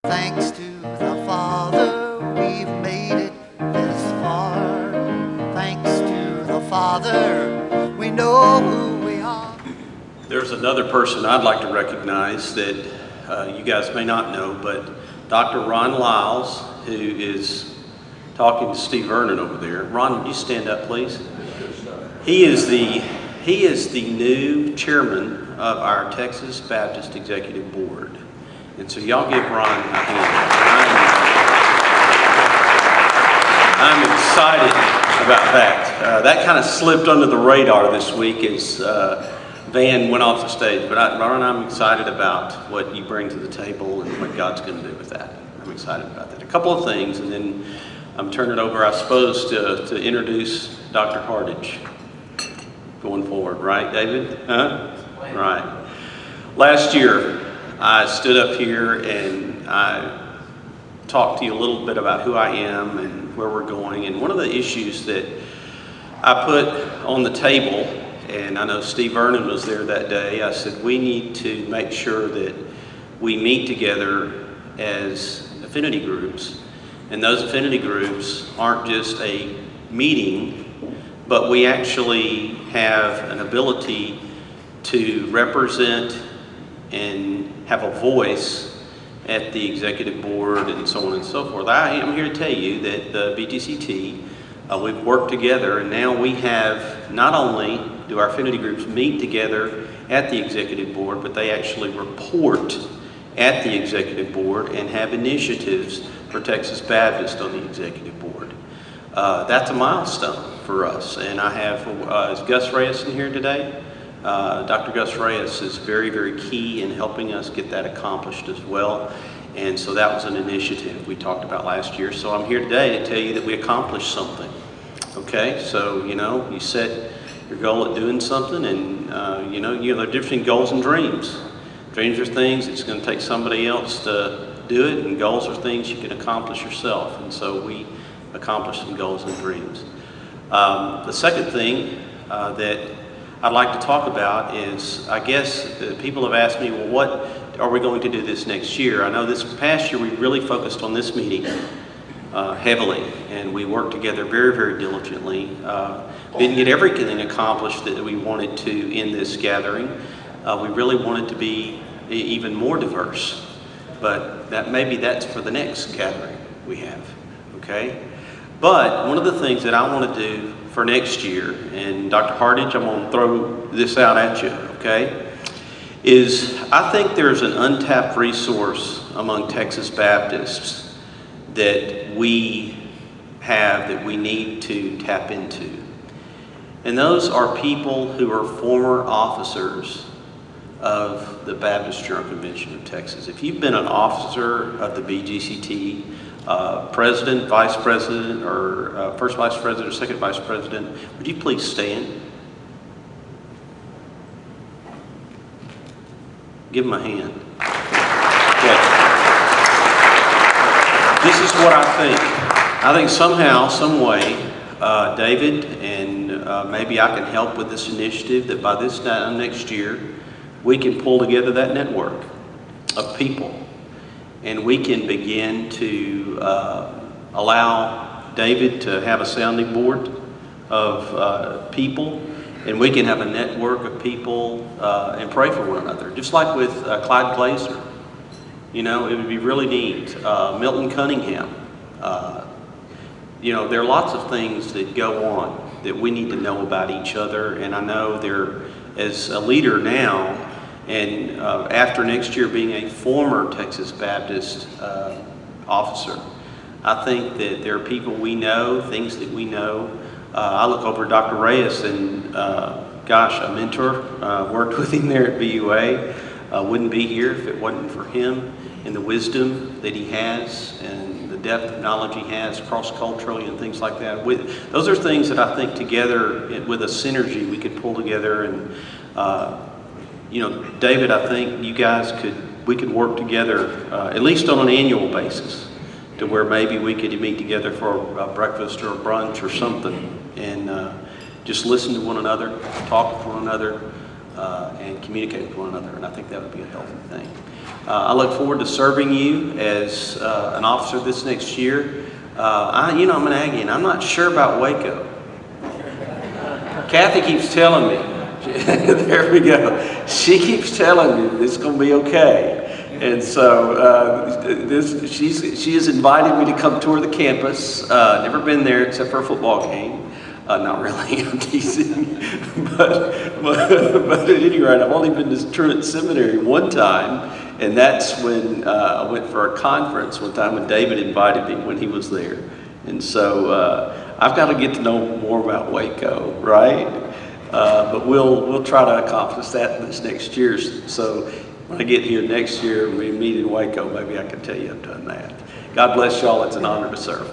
Thanks to the Father, we've made it this far. Thanks to the Father, we know who we are. There's another person I'd like to recognize that you guys may not know, but Dr. Ron Lyles, who is talking to Steve Vernon over there. Ron, would you stand up, please? He is the new chairman of our Texas Baptist Executive Board. And so y'all give Ron a hand. I'm excited about that. That kind of slipped under the radar this week as Van went off the stage. But Ron, I'm excited about what you bring to the table and what God's going to do with that. I'm excited about that. A couple of things, and then I'm turning it over, I suppose, to introduce Dr. Hardage going forward. Right, David? Huh? Right. Last year, I stood up here and I talked to you a little bit about who I am and where we're going. And one of the issues that I put on the table, and I know Steve Vernon was there that day, I said we need to make sure that we meet together as affinity groups. And those affinity groups aren't just a meeting, but we actually have an ability to represent and have a voice at the executive board and so on and so forth. I am here to tell you that the BGCT, we've worked together, and now we have, not only do our affinity groups meet together at the executive board, but they actually report at the executive board and have initiatives for Texas Baptist on the executive board. That's a milestone for us, and I have, is Gus Reyes in here today? Dr. Gus Reyes is very, very key in helping us get that accomplished as well. And so that was an initiative we talked about last year. So I'm here today to tell you that we accomplished something. Okay, so you set your goal at doing something, and there are different goals and dreams. Dreams are things it's going to take somebody else to do it, and goals are things you can accomplish yourself. And so we accomplished some goals and dreams. The second thing that I'd like to talk about is, I guess people have asked me, well, what are we going to do this next year? I know this past year we really focused on this meeting heavily, and we worked together very, very diligently. We didn't get everything accomplished that we wanted to in this gathering. We really wanted to be even more diverse, but maybe that's for the next gathering we have, okay? But one of the things that I want to do for next year, and Dr. Hardage, I'm going to throw this out at you, okay, is I think there's an untapped resource among Texas Baptists that we have that we need to tap into. And those are people who are former officers of the Baptist General Convention of Texas. If you've been an officer of the BGCT, president, vice president, or first vice president, or second vice president, would you please stand? Give them a hand. Okay. This is what I think. I think somehow, some way, David, and maybe I can help with this initiative, that by this time next year, we can pull together that network of people. And we can begin to allow David to have a sounding board of people, and we can have a network of people and pray for one another. Just like with Clyde Glazer. It would be really neat. Milton Cunningham. There are lots of things that go on that we need to know about each other, and I know as a leader now, and after next year being a former Texas Baptist officer, I think that there are people we know, things that we know. I look over at Dr. Reyes, and a mentor, worked with him there at BUA, wouldn't be here if it wasn't for him and the wisdom that he has and the depth of knowledge he has cross-culturally and things like that. Those are things that I think together with a synergy we could pull together. And David, I think we could work together at least on an annual basis to where maybe we could meet together for a breakfast or a brunch or something, and just listen to one another, talk with one another, and communicate with one another, and I think that would be a healthy thing. I look forward to serving you as an officer this next year. I'm an Aggie, and I'm not sure about Waco. Kathy keeps telling me, there we go. She keeps telling me it's going to be okay. And so she has invited me to come tour the campus. Never been there except for a football game. Not really, I'm teasing. but at any rate, I've only been to Truett Seminary one time, and that's when I went for a conference one time when David invited me when he was there. And so I've got to get to know more about Waco, right? But we'll try to accomplish that this next year. So when I get here next year, we meet in Waco, maybe I can tell you I've done that. God bless y'all. It's an honor to serve.